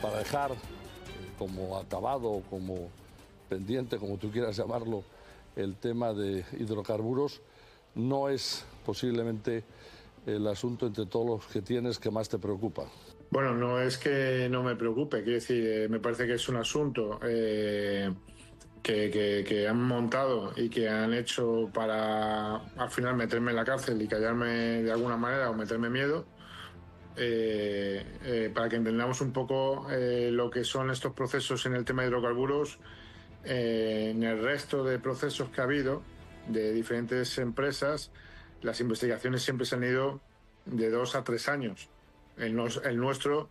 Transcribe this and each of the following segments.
para dejar como acabado, como pendiente, como tú quieras llamarlo, el tema de hidrocarburos, no es posiblemente el asunto entre todos los que tienes que más te preocupa. Bueno, no es que no me preocupe, quiero decir, me parece que es un asunto que han montado y que han hecho para al final meterme en la cárcel y callarme de alguna manera o meterme miedo. Para que entendamos un poco lo que son estos procesos en el tema de hidrocarburos, en el resto de procesos que ha habido de diferentes empresas, las investigaciones siempre se han ido de 2 a 3 años. El nuestro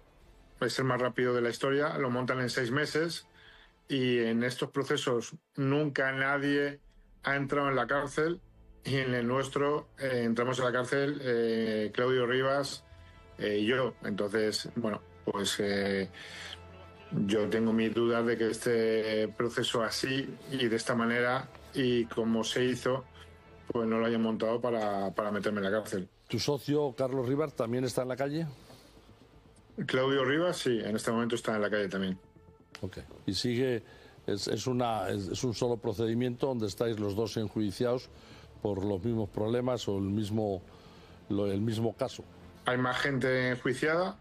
es el más rápido de la historia, lo montan en 6 meses y en estos procesos nunca nadie ha entrado en la cárcel y en el nuestro entramos en la cárcel Claudio Rivas y yo. Entonces, bueno, pues yo tengo mis dudas de que este proceso así y de esta manera y como se hizo, pues no lo hayan montado para meterme en la cárcel. ¿Tu socio Carlos Rivas también está en la calle? Claudio Rivas, sí, en este momento está en la calle también. Ok. Y sigue, es un solo procedimiento donde estáis los dos enjuiciados por los mismos problemas o el mismo caso. Hay más gente enjuiciada.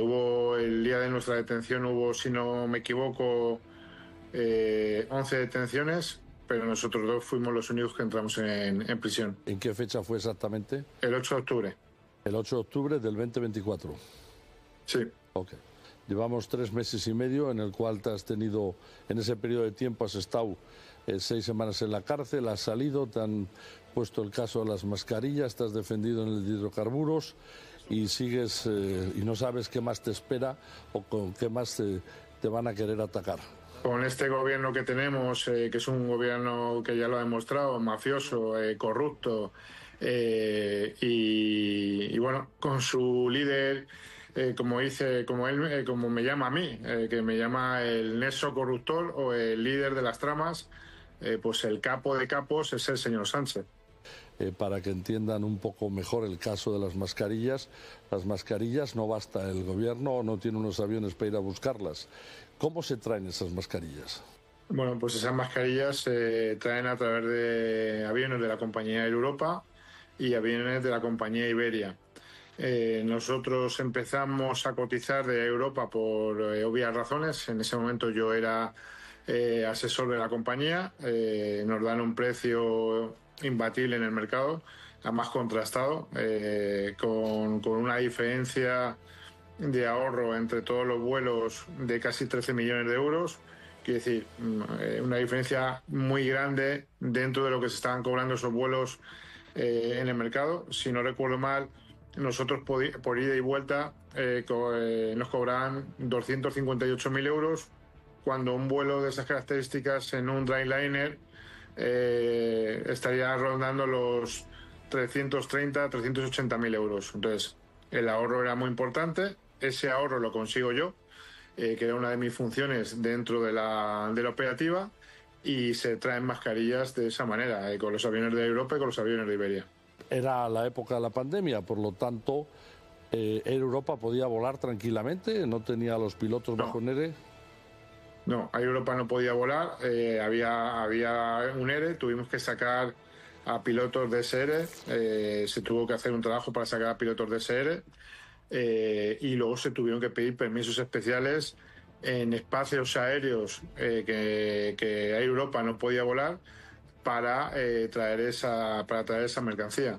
Hubo el día de nuestra detención, hubo, si no me equivoco, 11 detenciones, pero nosotros dos fuimos los únicos que entramos en prisión. ¿En qué fecha fue exactamente? El 8 de octubre. El 8 de octubre del 2024. Sí. Ok. Llevamos 3 meses y medio en el cual te has tenido, en ese periodo de tiempo has estado 6 semanas en la cárcel, has salido, te han puesto el caso de las mascarillas, te has defendido en el de hidrocarburos y sigues y no sabes qué más te espera o con qué más te van a querer atacar. Con este gobierno que tenemos, que es un gobierno que ya lo ha demostrado, mafioso, corrupto, y bueno, con su líder, como me llama a mí, que me llama el nexo corruptor o el líder de las tramas, pues el capo de capos es el señor Sánchez. Para que entiendan un poco mejor el caso de las mascarillas no basta el gobierno, no tiene unos aviones para ir a buscarlas. ¿Cómo se traen esas mascarillas? Bueno, pues esas mascarillas se traen a través de aviones de la compañía Air Europa y aviones de la compañía Iberia. Nosotros empezamos a cotizar de Europa por obvias razones. En ese momento yo era asesor de la compañía. Nos dan un precio imbatible en el mercado, además contrastado, con una diferencia de ahorro entre todos los vuelos de casi 13 millones de euros. Quiere decir, una diferencia muy grande dentro de lo que se estaban cobrando esos vuelos en el mercado. Si no recuerdo mal, nosotros por ida y vuelta nos cobraban 258.000 euros, cuando un vuelo de esas características en un Dreamliner estaría rondando los 330.000, 380.000 euros. Entonces, el ahorro era muy importante. Ese ahorro lo consigo yo, que era una de mis funciones dentro de la operativa, y se traen mascarillas de esa manera, con los aviones de Europa y con los aviones de Iberia. Era la época de la pandemia, por lo tanto, Air Europa podía volar tranquilamente, no tenía a los pilotos bajo un ERE. No, Air Europa no podía volar, había un ERE, tuvimos que sacar a pilotos de ese ERE, se tuvo que hacer un trabajo para sacar a pilotos de ese ERE, y luego se tuvieron que pedir permisos especiales en espacios aéreos que Air Europa no podía volar para traer esa mercancía.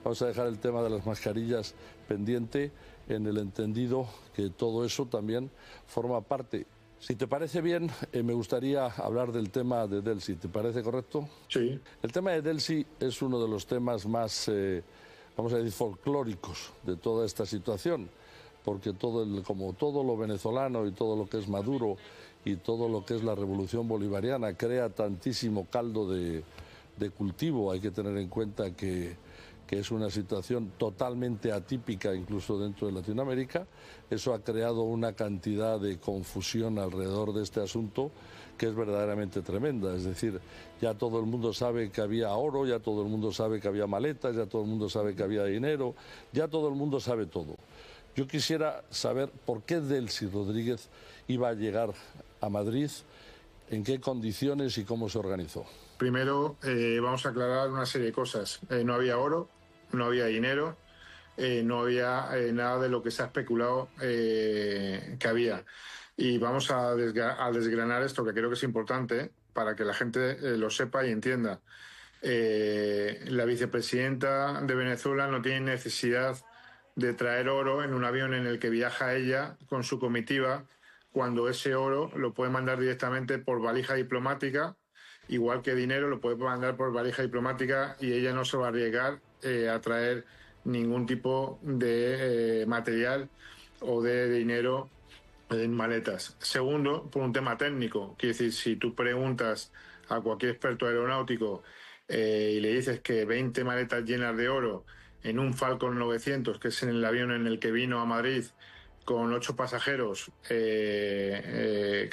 Vamos a dejar el tema de las mascarillas pendiente, en el entendido que todo eso también forma parte. Si te parece bien, me gustaría hablar del tema de Delsi. ¿Te parece correcto? Sí. El tema de Delsi es uno de los temas más, vamos a decir, folclóricos de toda esta situación, porque como todo lo venezolano y todo lo que es Maduro y todo lo que es la revolución bolivariana crea tantísimo caldo de cultivo. Hay que tener en cuenta que es una situación totalmente atípica incluso dentro de Latinoamérica. Eso ha creado una cantidad de confusión alrededor de este asunto que es verdaderamente tremenda. Es decir, ya todo el mundo sabe que había oro, ya todo el mundo sabe que había maletas, ya todo el mundo sabe que había dinero, ya todo el mundo sabe todo. Yo quisiera saber por qué Delcy Rodríguez iba a llegar a Madrid, en qué condiciones y cómo se organizó. Primero, vamos a aclarar una serie de cosas. No había oro, no había dinero, no había nada de lo que se ha especulado que había. Y vamos a desgranar esto, que creo que es importante, para que la gente lo sepa y entienda. La vicepresidenta de Venezuela no tiene necesidad de traer oro en un avión en el que viaja ella con su comitiva, cuando ese oro lo puede mandar directamente por valija diplomática, igual que dinero lo puede mandar por valija diplomática, y ella no se va a arriesgar a traer ningún tipo de material o de dinero en maletas. Segundo, por un tema técnico. Quiere decir, si tú preguntas a cualquier experto aeronáutico y le dices que 20 maletas llenas de oro en un Falcon 900, que es en el avión en el que vino a Madrid, con 8 pasajeros,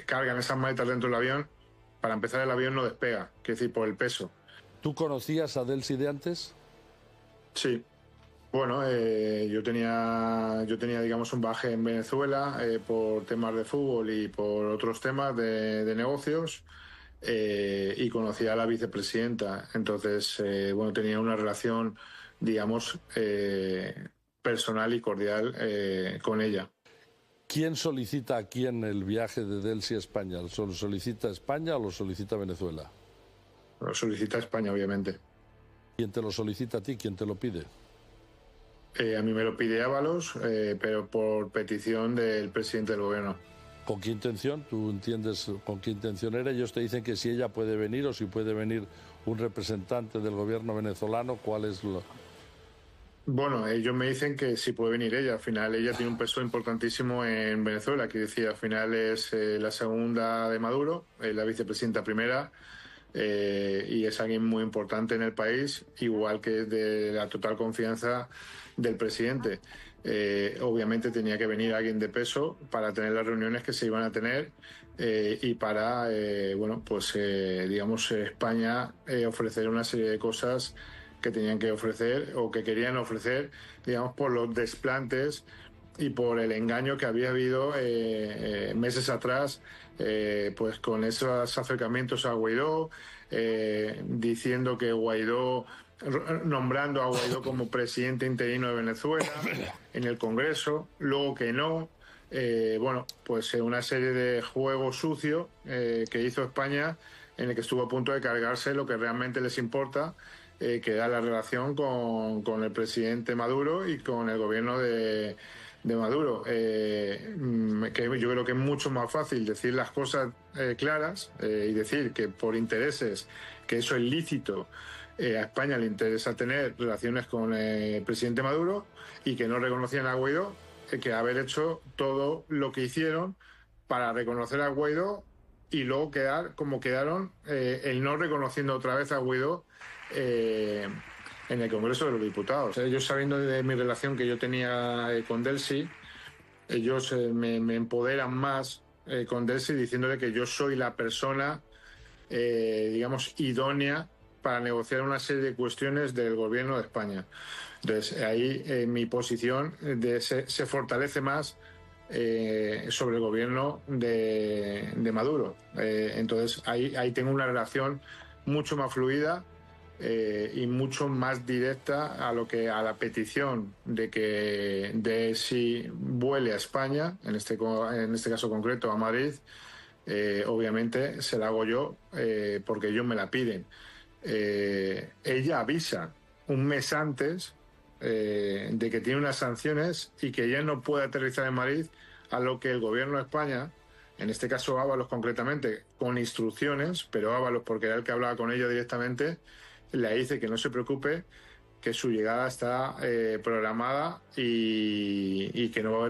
cargan esas maletas dentro del avión, para empezar el avión no despega, quiere decir, por el peso. ¿Tú conocías a Delcy de antes? Sí. Bueno, yo tenía, digamos, un bagaje en Venezuela por temas de fútbol y por otros temas de negocios, y conocía a la vicepresidenta. Entonces, bueno, tenía una relación, digamos, personal y cordial con ella. ¿Quién solicita a quién el viaje de Delcy a España? ¿Lo solicita España o lo solicita Venezuela? Lo solicita España, obviamente. ¿Quién te lo solicita a ti? ¿Quién te lo pide? A mí me lo pide Ábalos, pero por petición del presidente del gobierno. ¿Con qué intención? ¿Tú entiendes con qué intención era? Ellos te dicen que si ella puede venir o si puede venir un representante del gobierno venezolano, ¿cuál es lo...? Bueno, ellos me dicen que sí puede venir ella. Al final ella tiene un peso importantísimo en Venezuela, que decía, al final es la segunda de Maduro, la vicepresidenta primera, y es alguien muy importante en el país, igual que es de la total confianza del presidente. Obviamente tenía que venir alguien de peso para tener las reuniones que se iban a tener, y para, bueno, pues digamos, España ofrecer una serie de cosas que tenían que ofrecer o que querían ofrecer, digamos, por los desplantes y por el engaño que había habido meses atrás, pues con esos acercamientos a Guaidó, diciendo que Guaidó, nombrando a Guaidó como presidente interino de Venezuela en el Congreso, luego que no. Bueno, pues una serie de juegos sucios que hizo España, en el que estuvo a punto de cargarse lo que realmente les importa, que da la relación con el presidente Maduro y con el gobierno de Maduro. Que yo creo que es mucho más fácil decir las cosas claras, y decir que por intereses, que eso es lícito, a España le interesa tener relaciones con el presidente Maduro, y que no reconocían a Guaidó, que haber hecho todo lo que hicieron para reconocer a Guaidó y luego quedar como quedaron, el no reconociendo otra vez a Guaidó en el Congreso de los Diputados. Ellos, sabiendo de mi relación que yo tenía con Delcy, ellos me empoderan más con Delcy, diciéndole que yo soy la persona, digamos, idónea para negociar una serie de cuestiones del gobierno de España. Entonces, ahí mi posición se fortalece más sobre el gobierno de Maduro. Entonces, ahí tengo una relación mucho más fluida y mucho más directa a la petición de que si vuele a España, en este caso concreto a Madrid. Obviamente se la hago yo, porque ellos me la piden. Ella avisa un mes antes de que tiene unas sanciones y que ella no puede aterrizar en Madrid, a lo que el gobierno de España, en este caso Ábalos concretamente, con instrucciones, pero Ábalos, porque era el que hablaba con ella directamente, le dice que no se preocupe, que su llegada está programada y que no va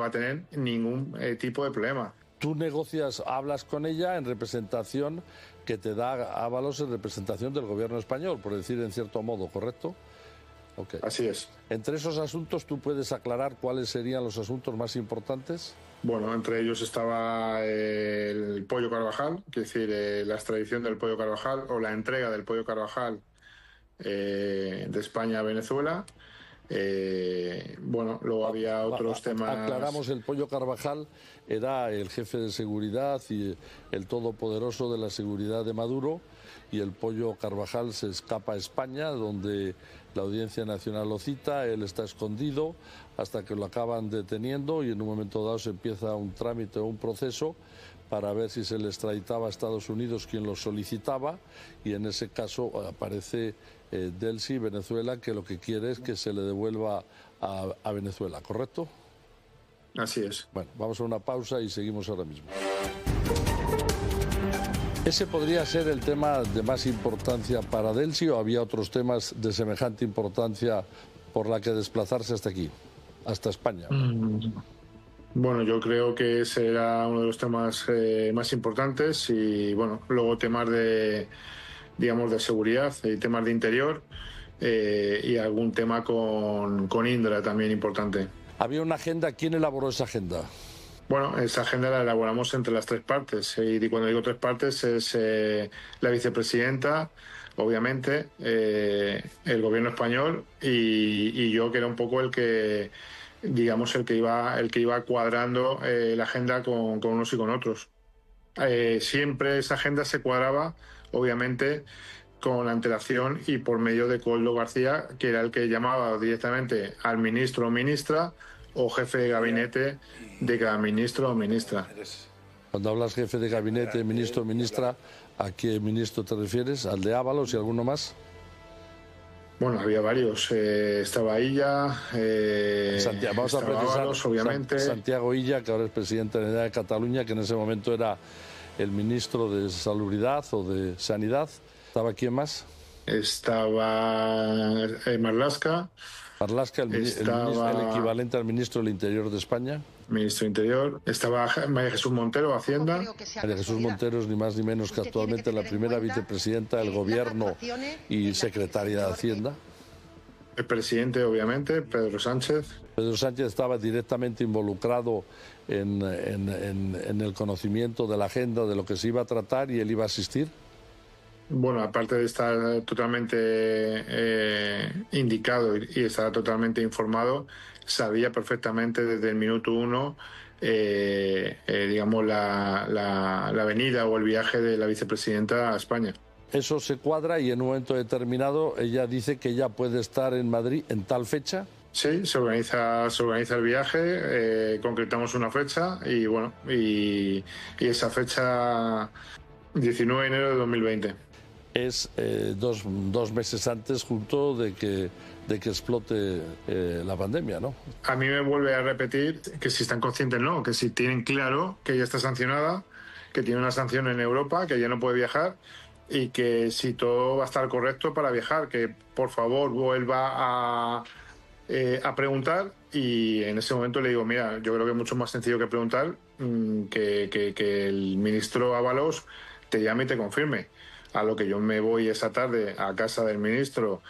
a tener ningún tipo de problema. Tú negocias, hablas con ella en representación que te da Ábalos, en representación del gobierno español, por decir en cierto modo, ¿correcto? Okay. Así es. Entre esos asuntos, ¿tú puedes aclarar cuáles serían los asuntos más importantes? Bueno, entre ellos estaba el pollo Carvajal, es decir, la extradición del pollo Carvajal o la entrega del pollo Carvajal de España a Venezuela. Bueno, luego había otros temas. Aclaramos, el Pollo Carvajal era el jefe de seguridad y el todopoderoso de la seguridad de Maduro, y el Pollo Carvajal se escapa a España, donde la Audiencia Nacional lo cita, él está escondido hasta que lo acaban deteniendo y en un momento dado se empieza un trámite o un proceso para ver si se le extraditaba a Estados Unidos, quien lo solicitaba, y en ese caso aparece Delcy, Venezuela, que lo que quiere es que se le devuelva a Venezuela, ¿correcto? Así es. Bueno, vamos a una pausa y seguimos ahora mismo. ¿Ese podría ser el tema de más importancia para Delcy o había otros temas de semejante importancia por la que desplazarse hasta aquí, hasta España? Bueno, yo creo que ese era uno de los temas más importantes y, bueno, luego temas de, digamos, de seguridad y temas de interior y algún tema con Indra también importante. Había una agenda. ¿Quién elaboró esa agenda? Bueno, esa agenda la elaboramos entre las tres partes y cuando digo tres partes es la vicepresidenta, obviamente, el gobierno español y yo, que era un poco el que, digamos, el que iba cuadrando la agenda con unos y con otros. Siempre esa agenda se cuadraba, obviamente, con antelación y por medio de Koldo García, que era el que llamaba directamente al ministro o ministra o jefe de gabinete de cada ministro o ministra. Cuando hablas jefe de gabinete, ministro o ministra, ¿a qué ministro te refieres? ¿Al de Ábalos y alguno más? Bueno, había varios. Estaba Illa, Santiago, vamos a precisar, Ábalos, obviamente. Santiago Illa, que ahora es presidente de la Unidad de Cataluña, que en ese momento era el ministro de Salubridad o de Sanidad. ¿Estaba quién más? Estaba Marlaska. Marlaska, el equivalente al ministro del Interior de España. Ministro del Interior. Estaba María Jesús Montero, Hacienda. María Jesús Montero es ni más ni menos que actualmente la primera vicepresidenta del Gobierno y secretaria de Hacienda. El presidente, obviamente, Pedro Sánchez. Pedro Sánchez estaba directamente involucrado en el conocimiento de la agenda, de lo que se iba a tratar, y él iba a asistir. Bueno, aparte de estar totalmente indicado y estar totalmente informado, sabía perfectamente desde el minuto uno, digamos, la venida o el viaje de la vicepresidenta a España. Eso se cuadra y en un momento determinado ella dice que ella puede estar en Madrid en tal fecha. Sí, se organiza el viaje, concretamos una fecha y bueno, y esa fecha, 19 de enero de 2020. Es dos meses antes justo de que explote la pandemia, ¿no? A mí me vuelve a repetir que si están conscientes, no, que si tienen claro que ella está sancionada, que tiene una sanción en Europa, que ella no puede viajar y que si todo va a estar correcto para viajar, que por favor vuelva a preguntar. Y en ese momento le digo, mira, yo creo que es mucho más sencillo que preguntar, que el ministro Ábalos te llame y te confirme. A lo que yo me voy esa tarde a casa del ministro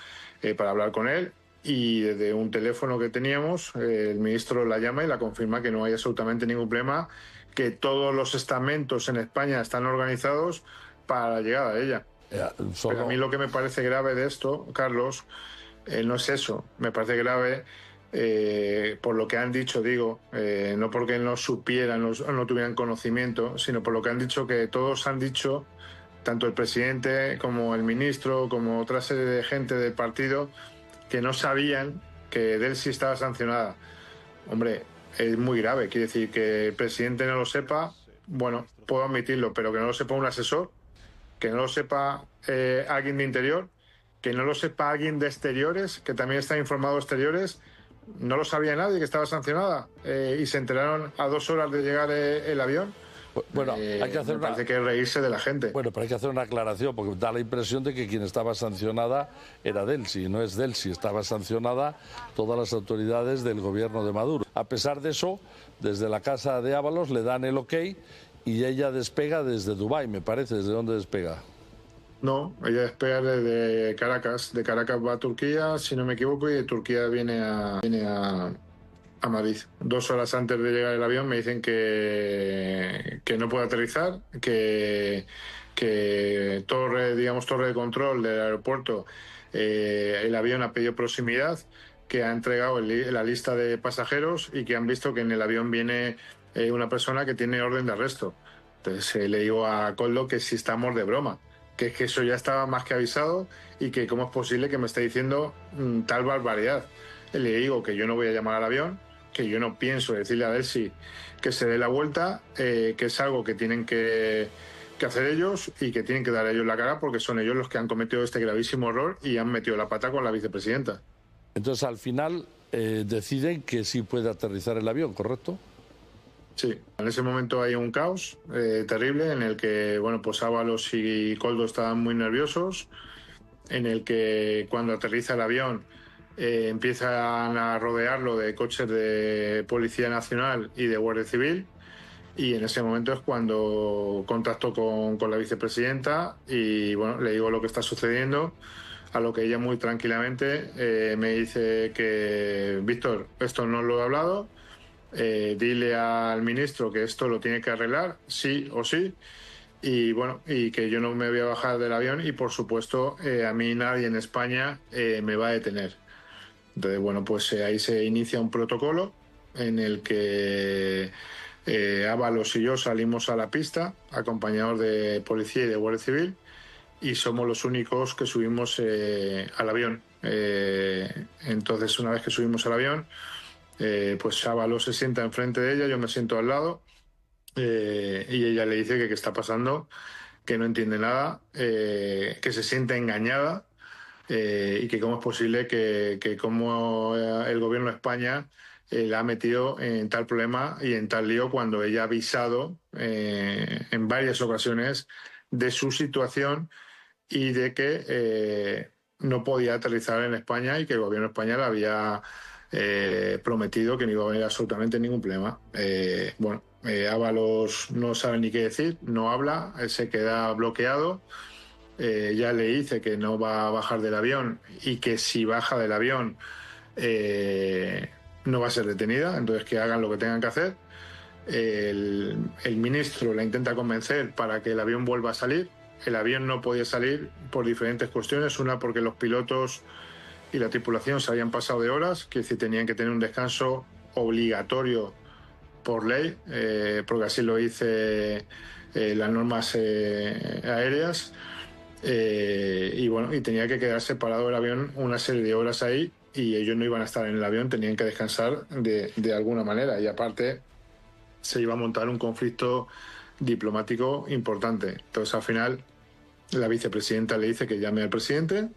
para hablar con él, y desde un teléfono que teníamos el ministro la llama y la confirma que no hay absolutamente ningún problema, que todos los estamentos en España están organizados para la llegada de ella. Pero a mí lo que me parece grave de esto, Carlos, no es eso. Me parece grave por lo que han dicho, digo, no porque no supieran, no tuvieran conocimiento, sino por lo que han dicho, que todos han dicho, tanto el presidente como el ministro, como otra serie de gente del partido, que no sabían que Delcy estaba sancionada. Hombre, es muy grave. Quiere decir que el presidente no lo sepa, bueno, puedo admitirlo, pero que no lo sepa un asesor, que no lo sepa alguien de interior, que no lo sepa alguien de exteriores, que también está informado de exteriores. No lo sabía nadie que estaba sancionada y se enteraron a 2 horas de llegar el avión. Bueno, hay que hacer parece que reírse de la gente. Bueno, pero hay que hacer una aclaración, porque da la impresión de que quien estaba sancionada era Delcy, no es Delcy, estaba sancionada todas las autoridades del gobierno de Maduro. A pesar de eso, desde la casa de Ábalos le dan el ok y ella despega desde Dubái, me parece. ¿Desde dónde despega? No, ella despega desde Caracas. De Caracas va a Turquía, si no me equivoco, y de Turquía viene a Madrid. 2 horas antes de llegar el avión me dicen que no puede aterrizar, que torre de control del aeropuerto, el avión ha pedido proximidad, que ha entregado la lista de pasajeros y que han visto que en el avión viene una persona que tiene orden de arresto. Entonces le digo a Coldo que si estamos de broma, que es que eso ya estaba más que avisado y que cómo es posible que me esté diciendo tal barbaridad. Le digo que yo no voy a llamar al avión, que yo no pienso decirle a Delsi que se dé la vuelta, que es algo que tienen que hacer ellos y que tienen que dar a ellos la cara porque son ellos los que han cometido este gravísimo error y han metido la pata con la vicepresidenta. Entonces, al final, deciden que sí puede aterrizar el avión, ¿correcto? Sí, en ese momento hay un caos terrible en el que, bueno, pues Ábalos y Coldo estaban muy nerviosos, en el que cuando aterriza el avión empiezan a rodearlo de coches de Policía Nacional y de Guardia Civil, y en ese momento es cuando contacto con la vicepresidenta y, bueno, le digo lo que está sucediendo, a lo que ella muy tranquilamente me dice que, Víctor, esto no lo he hablado, dile al ministro que esto lo tiene que arreglar, sí o sí, y bueno, y que yo no me voy a bajar del avión y por supuesto a mí nadie en España me va a detener. Entonces, bueno, pues ahí se inicia un protocolo en el que Ábalos y yo salimos a la pista acompañados de policía y de Guardia Civil y somos los únicos que subimos al avión. Entonces, una vez que subimos al avión, pues Ábalos se sienta enfrente de ella, yo me siento al lado y ella le dice que qué está pasando, que no entiende nada, que se siente engañada y que cómo es posible que como el gobierno de España la ha metido en tal problema y en tal lío cuando ella ha avisado en varias ocasiones de su situación y de que no podía aterrizar en España y que el gobierno español había prometido que no iba a haber absolutamente ningún problema. Ábalos no sabe ni qué decir, no habla, se queda bloqueado. Ya le dice que no va a bajar del avión y que si baja del avión no va a ser detenida, entonces que hagan lo que tengan que hacer. El ministro la intenta convencer para que el avión vuelva a salir. El avión no podía salir por diferentes cuestiones, una porque los pilotos y la tripulación se habían pasado de horas, que si tenían que tener un descanso obligatorio por ley, porque así lo dice las normas aéreas. Y bueno, y tenía que quedarse parado el avión una serie de horas ahí y ellos no iban a estar en el avión, tenían que descansar de alguna manera y aparte se iba a montar un conflicto diplomático importante. Entonces al final la vicepresidenta le dice que llame al presidente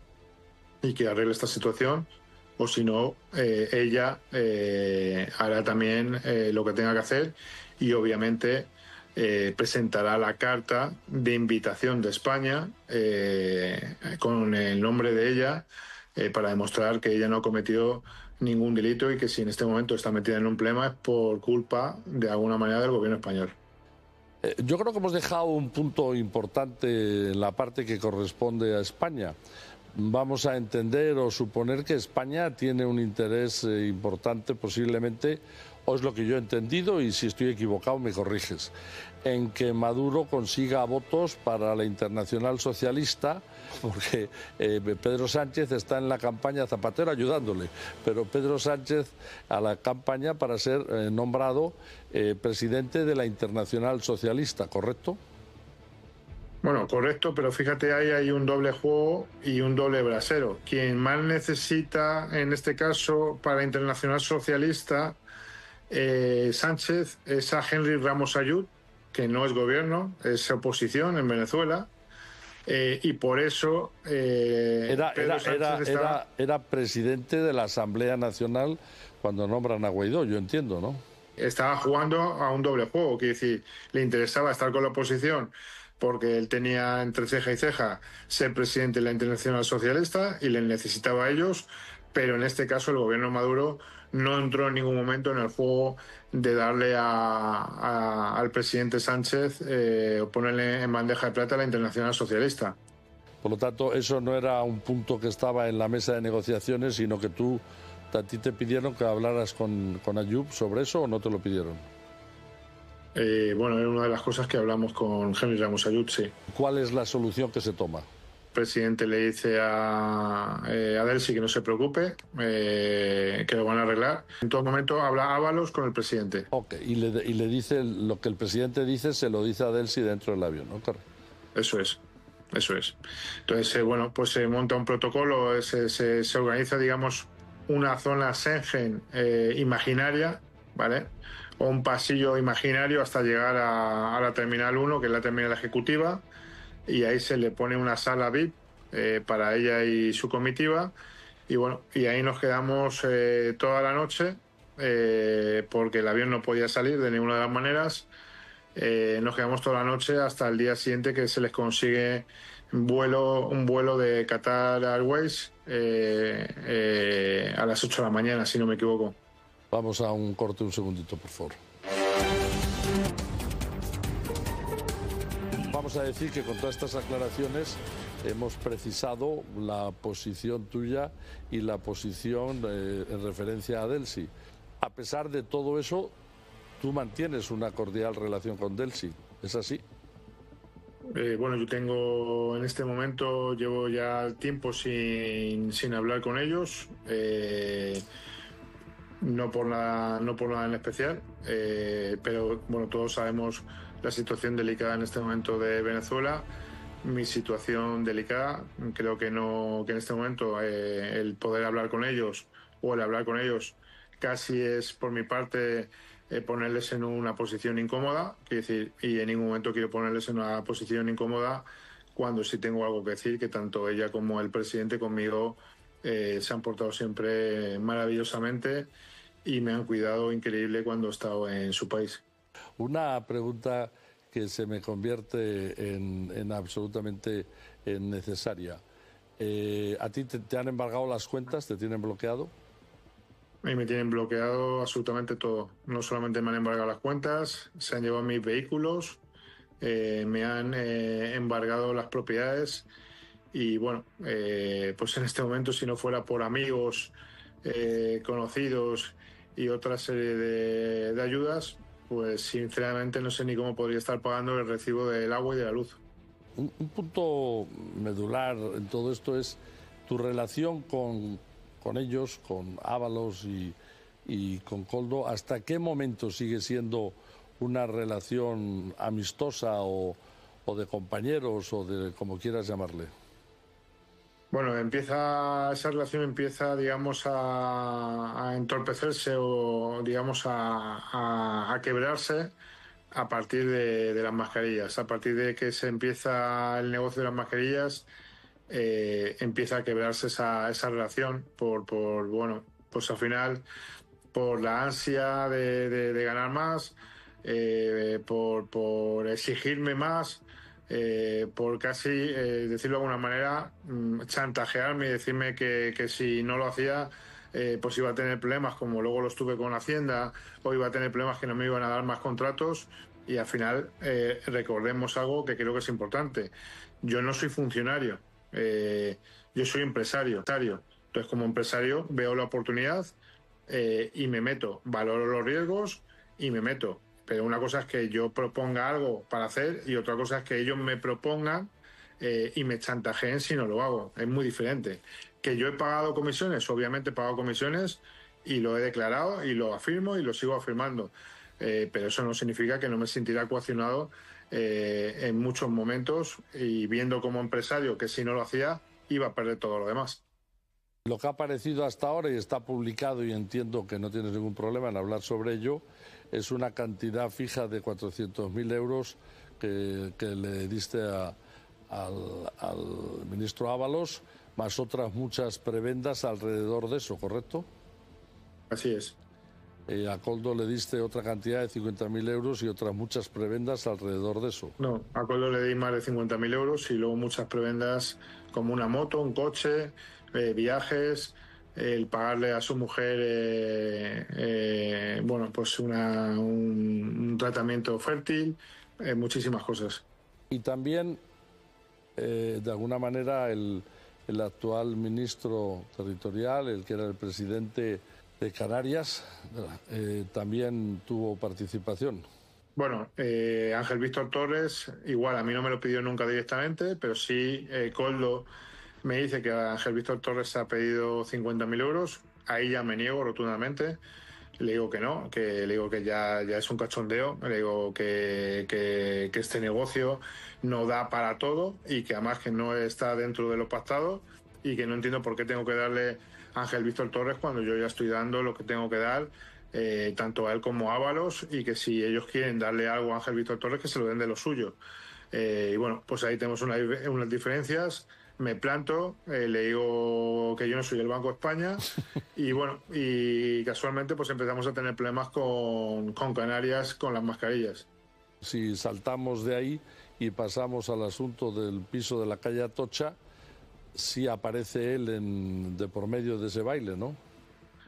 y que arregle esta situación o si no ella hará también lo que tenga que hacer y obviamente presentará la carta de invitación de España con el nombre de ella para demostrar que ella no ha cometido ningún delito y que si en este momento está metida en un problema es por culpa de alguna manera del gobierno español. Yo creo que hemos dejado un punto importante en la parte que corresponde a España. Vamos a entender o suponer que España tiene un interés importante posiblemente, o es lo que yo he entendido, y si estoy equivocado me corriges, en que Maduro consiga votos para la Internacional Socialista, porque Pedro Sánchez está en la campaña, Zapatero ayudándole, pero Pedro Sánchez a la campaña para ser nombrado presidente de la Internacional Socialista, ¿correcto? Bueno, correcto, pero fíjate, ahí hay un doble juego y un doble brasero. Quien más necesita, en este caso, para Internacional Socialista, Sánchez, es a Henry Ramos Ayud, que no es gobierno, es oposición en Venezuela, y por eso era presidente de la Asamblea Nacional cuando nombran a Guaidó, yo entiendo, ¿no? Estaba jugando a un doble juego, quiere decir, le interesaba estar con la oposición porque él tenía entre ceja y ceja ser presidente de la Internacional Socialista y le necesitaba a ellos, pero en este caso el gobierno Maduro no entró en ningún momento en el juego de darle al presidente Sánchez o ponerle en bandeja de plata a la Internacional Socialista. Por lo tanto, eso no era un punto que estaba en la mesa de negociaciones, sino que a ti te pidieron que hablaras con Ayub sobre eso, ¿o no te lo pidieron? Bueno, era una de las cosas que hablamos con Henry Ramos Ayud, sí. ¿Cuál es la solución que se toma? presidente le dice a Delsi que no se preocupe, que lo van a arreglar. En todo momento habla Ábalos con el presidente. Ok, y le dice lo que el presidente dice, se lo dice a Delsi dentro del avión, ¿no? Correcto. Eso es. Eso es. Entonces, bueno, pues se monta un protocolo, se organiza, digamos, una zona Schengen imaginaria, ¿vale? O un pasillo imaginario hasta llegar a la Terminal 1, que es la terminal ejecutiva, y ahí se le pone una sala VIP para ella y su comitiva, y bueno, y ahí nos quedamos toda la noche, porque el avión no podía salir de ninguna de las maneras. Nos quedamos toda la noche hasta el día siguiente que se les consigue un vuelo de Qatar Airways a las 8 de la mañana, si no me equivoco. Vamos a un corte, un segundito, por favor. Vamos a decir que con todas estas aclaraciones hemos precisado la posición tuya y la posición en referencia a Delsi. A pesar de todo eso, tú mantienes una cordial relación con Delsi, ¿es así? Bueno, yo tengo en este momento, llevo ya tiempo sin hablar con ellos, no por nada en especial, pero bueno, todos sabemos la situación delicada en este momento de Venezuela, mi situación delicada. Creo que en este momento el poder hablar con ellos o el hablar con ellos casi es por mi parte ponerles en una posición incómoda, quiero decir, y en ningún momento quiero ponerles en una posición incómoda cuando sí tengo algo que decir, que tanto ella como el presidente conmigo se han portado siempre maravillosamente y me han cuidado increíble cuando he estado en su país. Una pregunta que se me convierte en absolutamente necesaria. ¿A ti te han embargado las cuentas? ¿Te tienen bloqueado? Y me tienen bloqueado absolutamente todo. No solamente me han embargado las cuentas, se han llevado mis vehículos, me han embargado las propiedades y bueno, pues en este momento si no fuera por amigos, conocidos y otra serie de ayudas, pues sinceramente no sé ni cómo podría estar pagando el recibo del agua y de la luz. Un punto medular en todo esto es tu relación con ellos, con Ábalos y con Koldo. ¿Hasta qué momento sigue siendo una relación amistosa o de compañeros o de como quieras llamarle? Bueno, esa relación empieza, digamos, a entorpecerse o, digamos, a quebrarse a partir de las mascarillas. A partir de que se empieza el negocio de las mascarillas, empieza a quebrarse esa relación bueno, pues al final, por la ansia de ganar más, por exigirme más, por casi, decirlo de alguna manera, chantajearme y decirme que si no lo hacía, pues iba a tener problemas, como luego los tuve con Hacienda, o iba a tener problemas que no me iban a dar más contratos. Y al final, recordemos algo que creo que es importante. Yo no soy funcionario, yo soy empresario. Entonces, como empresario, veo la oportunidad y me meto, valoro los riesgos y me meto. Pero una cosa es que yo proponga algo para hacer y otra cosa es que ellos me propongan y me chantajeen si no lo hago. Es muy diferente. Que yo he pagado comisiones, obviamente he pagado comisiones y lo he declarado y lo afirmo y lo sigo afirmando. Pero eso no significa que no me sentirá coaccionado en muchos momentos y viendo como empresario que si no lo hacía iba a perder todo lo demás. Lo que ha aparecido hasta ahora y está publicado, y entiendo que no tienes ningún problema en hablar sobre ello, es una cantidad fija de 400.000 euros que le diste al ministro Ábalos, más otras muchas prebendas alrededor de eso, ¿correcto? Así es. A Koldo le diste otra cantidad de 50.000 euros y otras muchas prebendas alrededor de eso. No, a Koldo le di más de 50.000 euros y luego muchas prebendas como una moto, un coche, viajes, el pagarle a su mujer, bueno, pues un tratamiento fértil, muchísimas cosas. Y también, de alguna manera, el actual ministro territorial, el que era el presidente de Canarias, también tuvo participación. Bueno, Ángel Víctor Torres, igual a mí no me lo pidió nunca directamente, pero sí Coldo me dice que Ángel Víctor Torres ha pedido 50.000 euros. Ahí ya me niego rotundamente. Le digo que no, que le digo que ya es un cachondeo, le digo que este negocio no da para todo y que además que no está dentro de lo pactado y que no entiendo por qué tengo que darle a Ángel Víctor Torres cuando yo ya estoy dando lo que tengo que dar, tanto a él como a Ábalos, y que si ellos quieren darle algo a Ángel Víctor Torres, que se lo den de lo suyo. Y bueno, pues ahí tenemos unas diferencias. Me planto, le digo que yo no soy el Banco de España y bueno, y casualmente pues empezamos a tener problemas con Canarias con las mascarillas. Si saltamos de ahí y pasamos al asunto del piso de la calle Atocha, sí aparece él de por medio de ese baile, ¿no?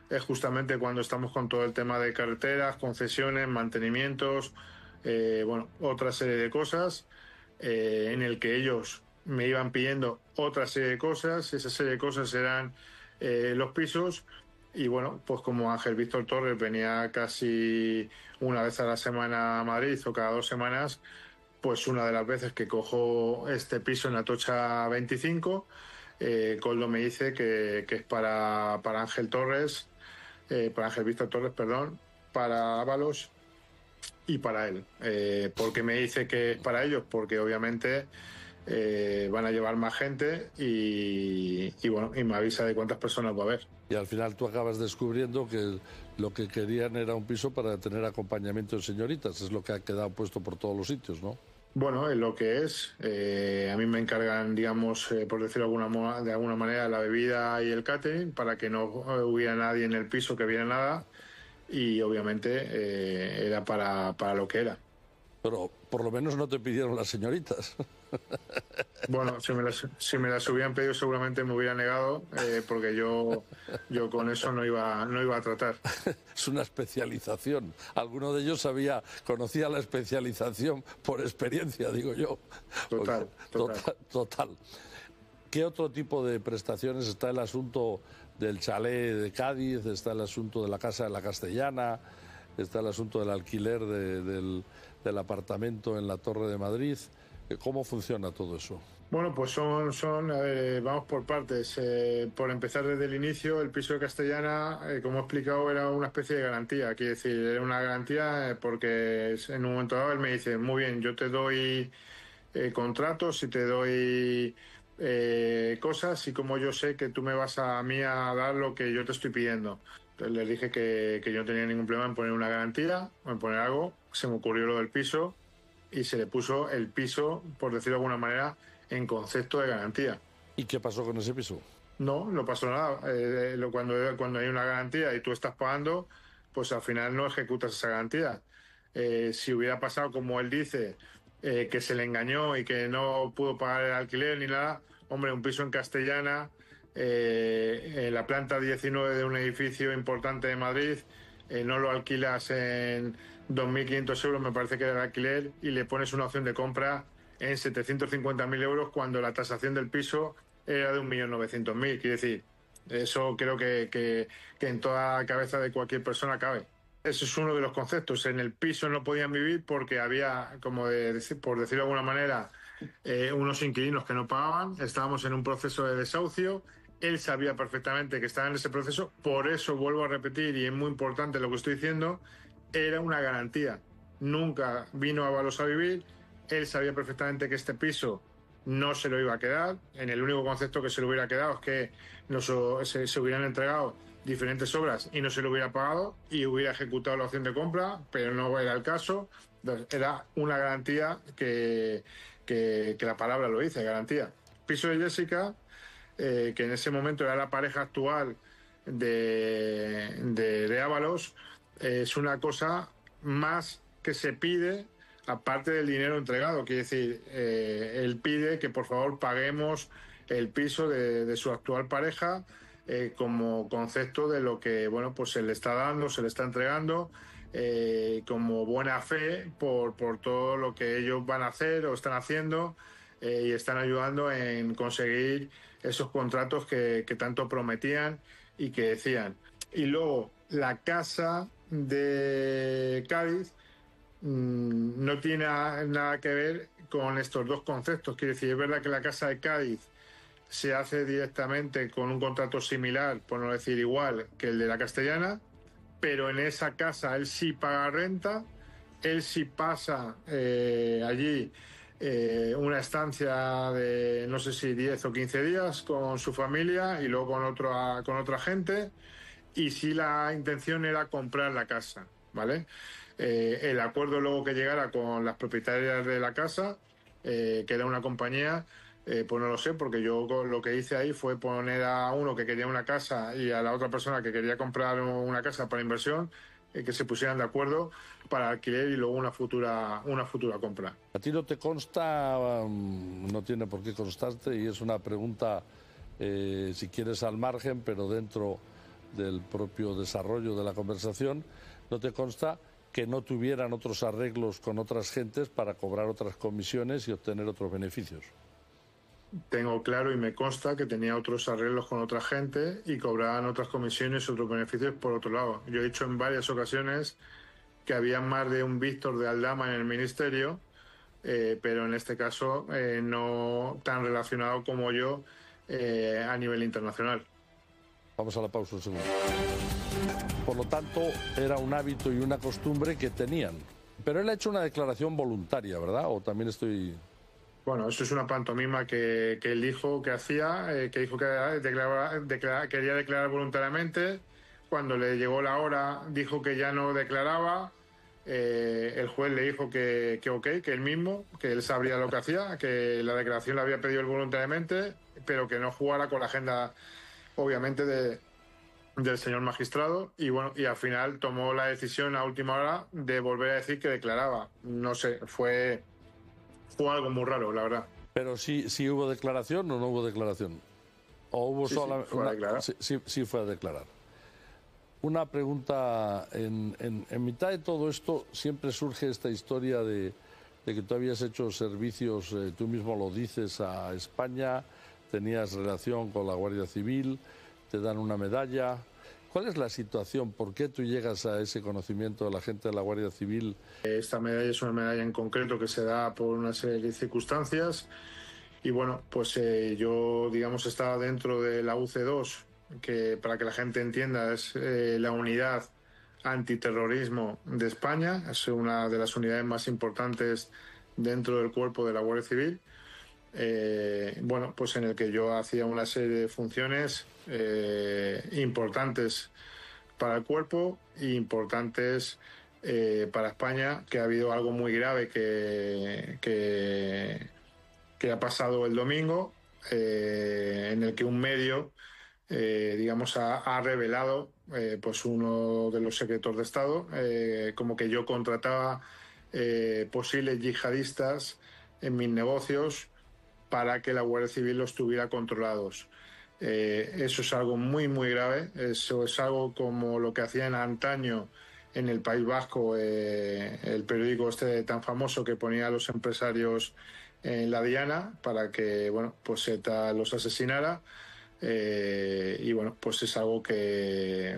Es justamente cuando estamos con todo el tema de carreteras, concesiones, mantenimientos, bueno, otra serie de cosas, en el que ellos me iban pidiendo otra serie de cosas. Esa serie de cosas eran los pisos. Y bueno, pues como Ángel Víctor Torres venía casi una vez a la semana a Madrid o cada 2 semanas, pues una de las veces que cojo este piso en Atocha 25, Coldo me dice que es para Ángel Torres, para Ángel Víctor Torres, perdón, para Ábalos y para él. ¿Por qué me dice que es para ellos? Porque obviamente van a llevar más gente y bueno, y me avisa de cuántas personas va a haber. Y al final tú acabas descubriendo que lo que querían era un piso para tener acompañamiento de señoritas, es lo que ha quedado puesto por todos los sitios, ¿no? Bueno, es lo que es. A mí me encargan, digamos, por decirlo de alguna manera, la bebida y el catering para que no hubiera nadie en el piso que viera nada, y obviamente era para lo que era. Pero por lo menos no te pidieron las señoritas. Bueno, si me las hubieran pedido seguramente me hubiera negado, porque yo con eso no iba a tratar. Es una especialización. Alguno de ellos conocía la especialización por experiencia, digo yo. Total. Total. ¿Qué otro tipo de prestaciones? Está el asunto del chalet de Cádiz, está el asunto de la casa de la Castellana, está el asunto del alquiler del apartamento en la Torre de Madrid. ¿Cómo funciona todo eso? Bueno, pues vamos por partes. Por empezar desde el inicio, el piso de Castellana, como he explicado, era una especie de garantía. Quiere decir, era una garantía porque en un momento dado él me dice, muy bien, yo te doy contratos y te doy cosas, y como yo sé que tú me vas a mí a dar lo que yo te estoy pidiendo. Entonces les dije que yo no tenía ningún problema en poner una garantía o en poner algo. Se me ocurrió lo del piso y se le puso el piso, por decirlo de alguna manera, en concepto de garantía. ¿Y qué pasó con ese piso? No pasó nada. Cuando hay una garantía y tú estás pagando, pues al final no ejecutas esa garantía. Si hubiera pasado como él dice, que se le engañó y que no pudo pagar el alquiler ni nada, hombre, un piso en Castellana, en la planta 19 de un edificio importante de Madrid, no lo alquilas en 2.500 euros, me parece que era el alquiler, y le pones una opción de compra en 750.000 euros cuando la tasación del piso era de 1.900.000. Quiere decir, eso creo que en toda cabeza de cualquier persona cabe. Ese es uno de los conceptos. En el piso no podían vivir porque había, por decirlo de alguna manera, unos inquilinos que no pagaban. Estábamos en un proceso de desahucio. Él sabía perfectamente que estaba en ese proceso. Por eso vuelvo a repetir, y es muy importante lo que estoy diciendo, era una garantía. Nunca vino a Ábalos a vivir. Él sabía perfectamente que este piso no se lo iba a quedar. En el único concepto que se lo hubiera quedado es que se hubieran entregado diferentes obras y no se lo hubiera pagado y hubiera ejecutado la opción de compra, pero no era el caso. Era una garantía que la palabra lo dice, garantía. Piso de Jessica, que en ese momento era la pareja actual de Ábalos, es una cosa más que se pide aparte del dinero entregado. Quiere decir, él pide que por favor paguemos el piso de su actual pareja, como concepto de lo que, bueno, pues se le está dando, se le está entregando, como buena fe por todo lo que ellos van a hacer o están haciendo, y están ayudando en conseguir esos contratos que tanto prometían y que decían. Y luego la casa de Cádiz, no tiene nada que ver con estos dos conceptos. Quiere decir, es verdad que la Casa de Cádiz se hace directamente con un contrato similar, por no decir igual, que el de la Castellana, pero en esa casa él sí paga renta, él sí pasa allí una estancia de no sé si 10 o 15 días con su familia y luego con otra gente, y sí la intención era comprar la casa, ¿vale? El acuerdo luego que llegara con las propietarias de la casa, que era una compañía, pues no lo sé, porque yo lo que hice ahí fue poner a uno que quería una casa y a la otra persona que quería comprar una casa para inversión, que se pusieran de acuerdo para alquiler y luego una futura compra. A ti no te consta, no tiene por qué constarte, y es una pregunta, si quieres, al margen, pero dentro del propio desarrollo de la conversación, ¿no te consta que no tuvieran otros arreglos con otras gentes para cobrar otras comisiones y obtener otros beneficios? Tengo claro y me consta que tenía otros arreglos con otra gente y cobraban otras comisiones y otros beneficios por otro lado. Yo he dicho en varias ocasiones que había más de un Víctor de Aldama en el ministerio, pero en este caso no tan relacionado como yo a nivel internacional. Vamos a la pausa un segundo. Por lo tanto, era un hábito y una costumbre que tenían. Pero él ha hecho una declaración voluntaria, ¿verdad? ¿O también estoy...? Bueno, eso es una pantomima que él dijo que hacía, que dijo que quería declarar voluntariamente. Cuando le llegó la hora, dijo que ya no declaraba. El juez le dijo que ok, que él mismo, que él sabría lo que hacía, que la declaración la había pedido él voluntariamente, pero que no jugara con la agenda, obviamente, del señor magistrado. Y bueno, y al final tomó la decisión a última hora de volver a decir que declaraba. No sé, fue algo muy raro, la verdad. Pero sí hubo declaración o no hubo declaración. ¿O hubo Sí, solamente sí, fue a declarar. Sí fue a declarar. Una pregunta, en mitad de todo esto siempre surge esta historia de que tú habías hecho servicios, tú mismo lo dices, a España, tenías relación con la Guardia Civil, te dan una medalla. ¿Cuál es la situación? ¿Por qué tú llegas a ese conocimiento de la gente de la Guardia Civil? Esta medalla es una medalla en concreto que se da por una serie de circunstancias y bueno, pues yo digamos estaba dentro de la UC2, que para que la gente entienda es la unidad antiterrorismo de España, es una de las unidades más importantes dentro del cuerpo de la Guardia Civil. Bueno, pues en el que yo hacía una serie de funciones importantes para el cuerpo e importantes para España, que ha habido algo muy grave que ha pasado el domingo, en el que un medio, digamos, ha revelado, pues uno de los secretos de Estado, como que yo contrataba posibles yihadistas en mis negocios para que la Guardia Civil los tuviera controlados. Eso es algo muy, muy grave. Eso es algo como lo que hacían antaño en el País Vasco, el periódico este tan famoso que ponía a los empresarios en la diana para que, bueno, pues ETA los asesinara. Y bueno, pues es algo que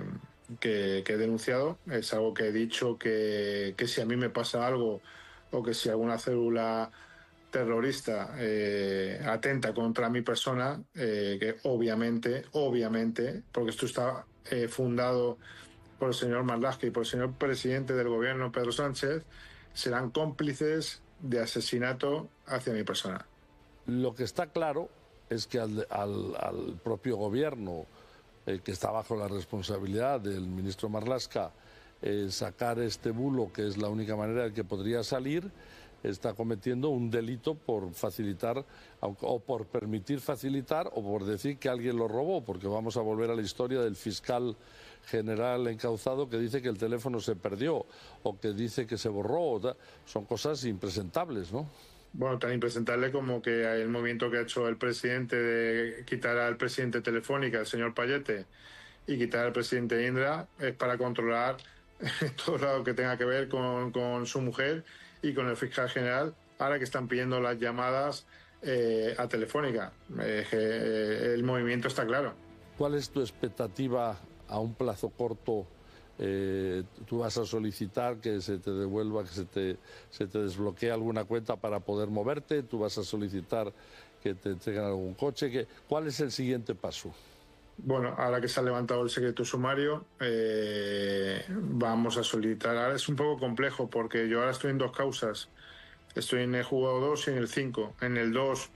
he denunciado, es algo que he dicho que si a mí me pasa algo o que si alguna célula terrorista atenta contra mi persona, que obviamente, porque esto está fundado por el señor Marlaska y por el señor presidente del gobierno, Pedro Sánchez, serán cómplices de asesinato hacia mi persona. Lo que está claro es que al propio gobierno, que está bajo la responsabilidad del ministro Marlaska, sacar este bulo, que es la única manera de que podría salir, está cometiendo un delito por facilitar o por permitir facilitar o por decir que alguien lo robó, porque vamos a volver a la historia del fiscal general encauzado que dice que el teléfono se perdió o que dice que se borró. Son cosas impresentables, ¿no? Bueno, tan impresentable como que el movimiento que ha hecho el presidente de quitar al presidente Telefónica, el señor Payete, y quitar al presidente Indra, es para controlar todo lo que tenga que ver con su mujer y con el fiscal general, ahora que están pidiendo las llamadas a Telefónica. El movimiento está claro. ¿Cuál es tu expectativa a un plazo corto tú vas a solicitar que se te devuelva, que se te desbloquee alguna cuenta para poder moverte, tú vas a solicitar que te entreguen algún coche. ¿Cuál es el siguiente paso? Bueno, ahora que se ha levantado el secreto sumario, vamos a solicitar. Ahora es un poco complejo porque yo ahora estoy en dos causas. Estoy en el juzgado 2 y en el 5. En el 2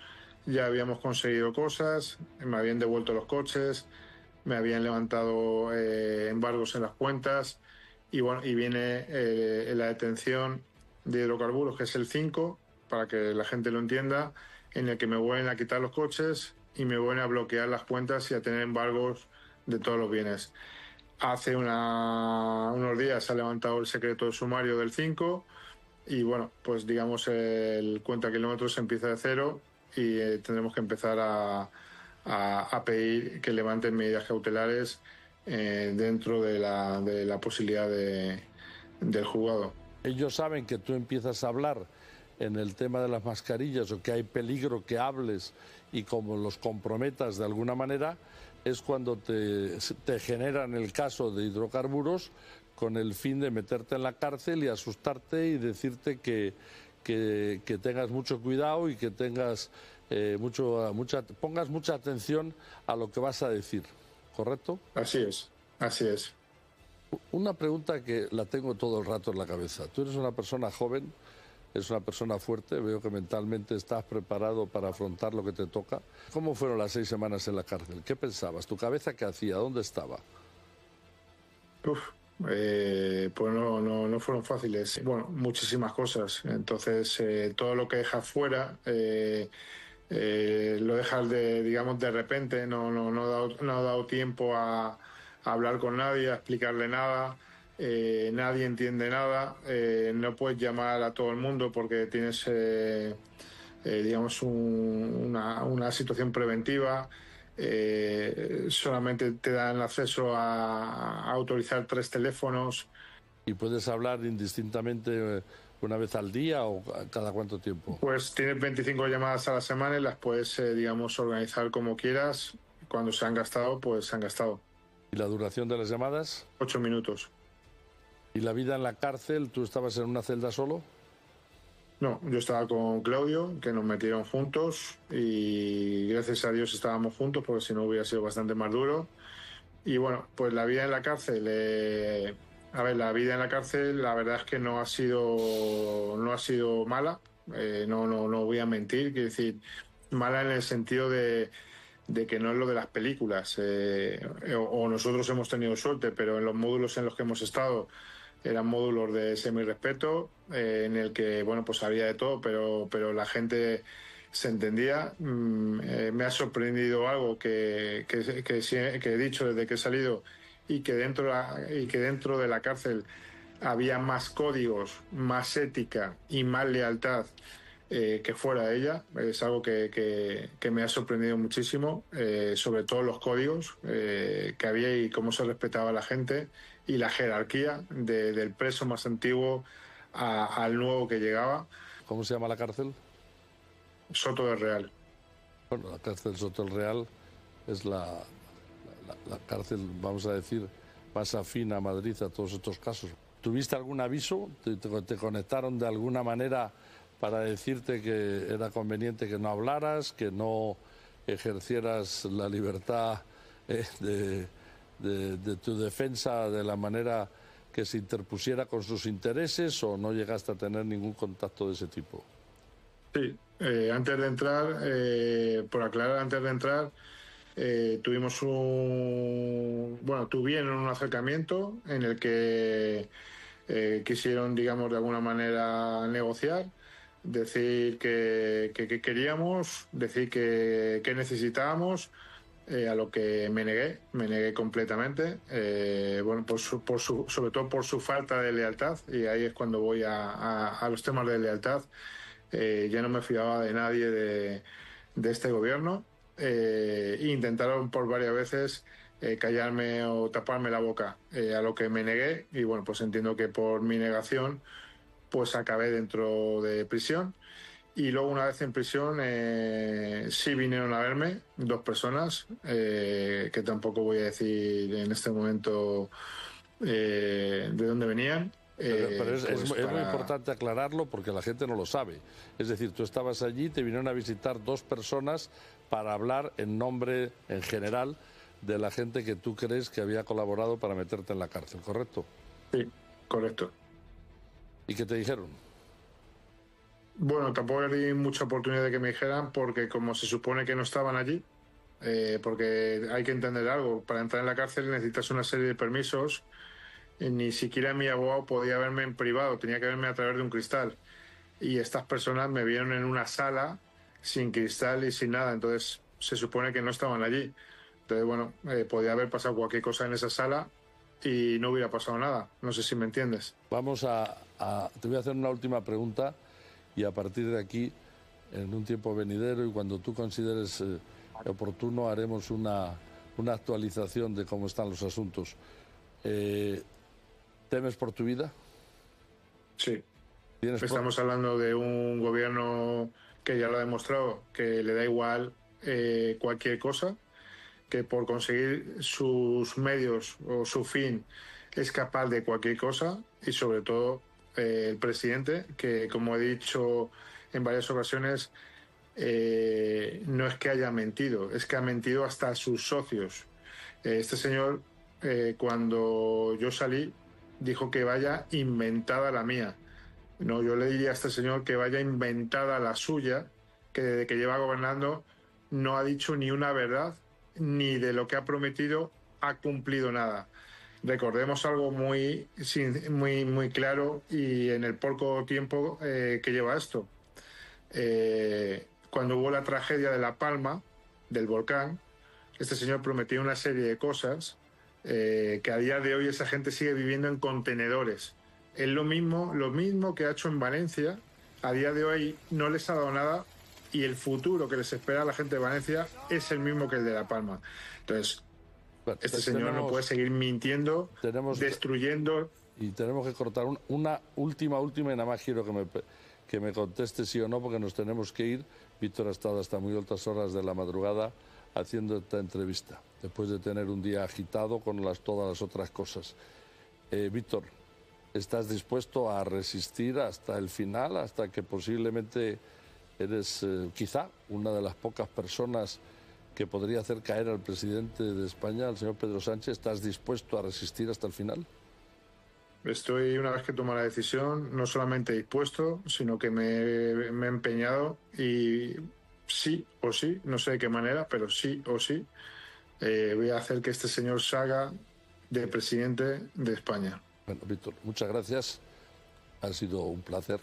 ya habíamos conseguido cosas, me habían devuelto los coches, me habían levantado embargos en las cuentas y bueno, y viene la detención de hidrocarburos, que es el 5, para que la gente lo entienda, en el que me vuelven a quitar los coches y me vuelven a bloquear las cuentas y a tener embargos de todos los bienes. Hace unos días se ha levantado el secreto sumario del 5 y bueno, pues digamos el cuenta kilómetros empieza de cero y tendremos que empezar a pedir que levanten medidas cautelares dentro de la posibilidad del juzgado. Ellos saben que tú empiezas a hablar en el tema de las mascarillas o que hay peligro que hables y como los comprometas de alguna manera, es cuando te generan el caso de hidrocarburos con el fin de meterte en la cárcel y asustarte y decirte que tengas mucho cuidado y que tengas pongas mucha atención a lo que vas a decir, ¿correcto? Así es, así es. Una pregunta que la tengo todo el rato en la cabeza. Tú eres una persona joven, eres una persona fuerte, veo que mentalmente estás preparado para afrontar lo que te toca. ¿Cómo fueron las 6 semanas en la cárcel? ¿Qué pensabas? ¿Tu cabeza qué hacía? ¿Dónde estaba? Pues no fueron fáciles. Bueno, muchísimas cosas. Entonces, todo lo que dejas fuera, lo dejas digamos, de repente. No ha dado tiempo a hablar con nadie, a explicarle nada. Nadie entiende nada. No puedes llamar a todo el mundo porque tienes, digamos, una situación preventiva. Solamente te dan acceso a autorizar 3 teléfonos. ¿Y puedes hablar indistintamente una vez al día o cada cuánto tiempo? Pues tienes 25 llamadas a la semana y las puedes, digamos, organizar como quieras. Cuando se han gastado, pues se han gastado. ¿Y la duración de las llamadas? 8 minutos. ¿Y la vida en la cárcel? ¿Tú estabas en una celda solo? No, yo estaba con Claudio, que nos metieron juntos y gracias a Dios estábamos juntos porque si no hubiera sido bastante más duro. Y bueno, pues la vida en la cárcel, la vida en la cárcel la verdad es que no ha sido mala, no voy a mentir, quiero decir, mala en el sentido de que no es lo de las películas, o nosotros hemos tenido suerte, pero en los módulos en los que hemos estado eran módulos de semi-respeto, en el que, bueno, pues había de todo, pero la gente se entendía. Me ha sorprendido algo que he dicho desde que he salido y que dentro de la cárcel había más códigos, más ética y más lealtad que fuera de ella. Es algo que me ha sorprendido muchísimo, sobre todo los códigos que había y cómo se respetaba a la gente y la jerarquía del preso más antiguo al nuevo que llegaba. ¿Cómo se llama la cárcel? Soto del Real. Bueno, la cárcel Soto del Real es la cárcel, vamos a decir, más afín a Madrid a todos estos casos. ¿Tuviste algún aviso? ¿Te conectaron de alguna manera para decirte que era conveniente que no hablaras, que no ejercieras la libertad de tu defensa de la manera que se interpusiera con sus intereses, o no llegaste a tener ningún contacto de ese tipo? Sí, antes de entrar, por aclarar, antes de entrar, tuvimos tuvieron un acercamiento en el que quisieron, digamos, de alguna manera negociar, decir que queríamos, decir que necesitábamos, a lo que me negué completamente, sobre todo por su falta de lealtad, y ahí es cuando voy a los temas de lealtad. Ya no me fiaba de nadie de este gobierno. Intentaron por varias veces callarme o taparme la boca, a lo que me negué, y bueno, pues entiendo que por mi negación pues acabé dentro de prisión. Y luego, una vez en prisión, sí vinieron a verme 2 personas, que tampoco voy a decir en este momento de dónde venían. Pero es pues muy importante aclararlo porque la gente no lo sabe. Es decir, tú estabas allí, te vinieron a visitar dos personas para hablar en nombre, en general, de la gente que tú crees que había colaborado para meterte en la cárcel, ¿correcto? Sí, correcto. ¿Y qué te dijeron? Bueno, tampoco le di mucha oportunidad de que me dijeran porque como se supone que no estaban allí, porque hay que entender algo, para entrar en la cárcel necesitas una serie de permisos. Ni siquiera mi abogado podía verme en privado, tenía que verme a través de un cristal. Y estas personas me vieron en una sala sin cristal y sin nada, entonces se supone que no estaban allí. Entonces, bueno, podía haber pasado cualquier cosa en esa sala y no hubiera pasado nada. No sé si me entiendes. Te voy a hacer una última pregunta y a partir de aquí, en un tiempo venidero y cuando tú consideres oportuno, haremos una actualización de cómo están los asuntos. ¿Temes por tu vida? Sí. Estamos hablando de un gobierno que ya lo ha demostrado, que le da igual cualquier cosa, que por conseguir sus medios o su fin es capaz de cualquier cosa y sobre todo el presidente, que como he dicho en varias ocasiones, no es que haya mentido, es que ha mentido hasta a sus socios. Este señor, cuando yo salí, dijo que vaya inventada la mía. No, yo le diría a este señor que vaya inventada la suya, que desde que lleva gobernando no ha dicho ni una verdad, ni de lo que ha prometido ha cumplido nada. Recordemos algo muy claro y en el poco tiempo que lleva esto. Cuando hubo la tragedia de La Palma, del volcán, este señor prometió una serie de cosas que a día de hoy esa gente sigue viviendo en contenedores. Es lo mismo que ha hecho en Valencia. A día de hoy no les ha dado nada y el futuro que les espera a la gente de Valencia es el mismo que el de La Palma. Entonces, este señor no puede seguir mintiendo, destruyendo. Y tenemos que cortar una última, y nada más quiero que me conteste sí o no, porque nos tenemos que ir. Víctor ha estado hasta muy altas horas de la madrugada haciendo esta entrevista, después de tener un día agitado con todas las otras cosas. Víctor, ¿estás dispuesto a resistir hasta el final, hasta que posiblemente eres quizá una de las pocas personas que podría hacer caer al presidente de España, al señor Pedro Sánchez? ¿Estás dispuesto a resistir hasta el final? Estoy, una vez que toma la decisión, no solamente dispuesto, sino que me he empeñado y sí o sí, no sé de qué manera, pero sí o sí, voy a hacer que este señor salga de presidente de España. Bueno, Víctor, muchas gracias. Ha sido un placer.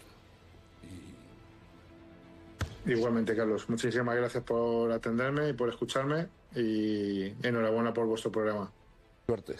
Igualmente, Carlos. Muchísimas gracias por atenderme y por escucharme y enhorabuena por vuestro programa. Suerte.